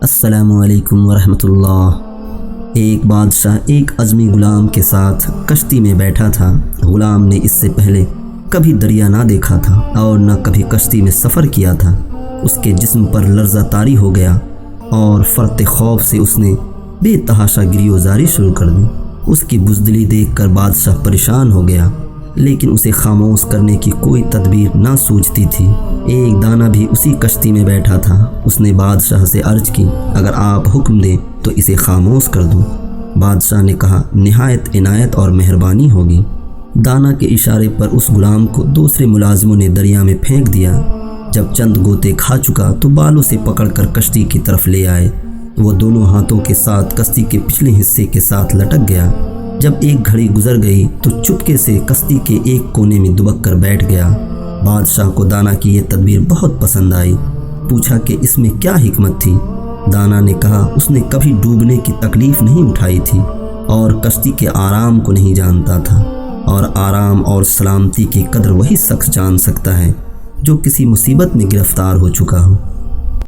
السلام علیکم ورحمۃ اللہ۔ ایک بادشاہ ایک عزمی غلام کے ساتھ کشتی میں بیٹھا تھا۔ غلام نے اس سے پہلے کبھی دریا نہ دیکھا تھا اور نہ کبھی کشتی میں سفر کیا تھا۔ اس کے جسم پر لرزہ طاری ہو گیا اور فرط خوف سے اس نے بے تحاشا گریزاری شروع کر دی۔ اس کی بزدلی دیکھ کر بادشاہ پریشان ہو گیا، لیکن اسے خاموش کرنے کی کوئی تدبیر نہ سوچتی تھی۔ ایک دانا بھی اسی کشتی میں بیٹھا تھا۔ اس نے بادشاہ سے عرض کی، اگر آپ حکم دیں تو اسے خاموش کر دوں۔ بادشاہ نے کہا، نہایت عنایت اور مہربانی ہوگی۔ دانا کے اشارے پر اس غلام کو دوسرے ملازموں نے دریا میں پھینک دیا۔ جب چند گوتے کھا چکا تو بالوں سے پکڑ کر کشتی کی طرف لے آئے۔ وہ دونوں ہاتھوں کے ساتھ کشتی کے پچھلے حصے کے ساتھ لٹک گیا۔ جب ایک گھڑی گزر گئی تو چپکے سے کشتی کے ایک کونے میں دبک کر بیٹھ گیا۔ بادشاہ کو دانا کی یہ تدبیر بہت پسند آئی۔ پوچھا کہ اس میں کیا حکمت تھی؟ دانا نے کہا، اس نے کبھی ڈوبنے کی تکلیف نہیں اٹھائی تھی اور کشتی کے آرام کو نہیں جانتا تھا، اور آرام اور سلامتی کی قدر وہی شخص جان سکتا ہے جو کسی مصیبت میں گرفتار ہو چکا ہو۔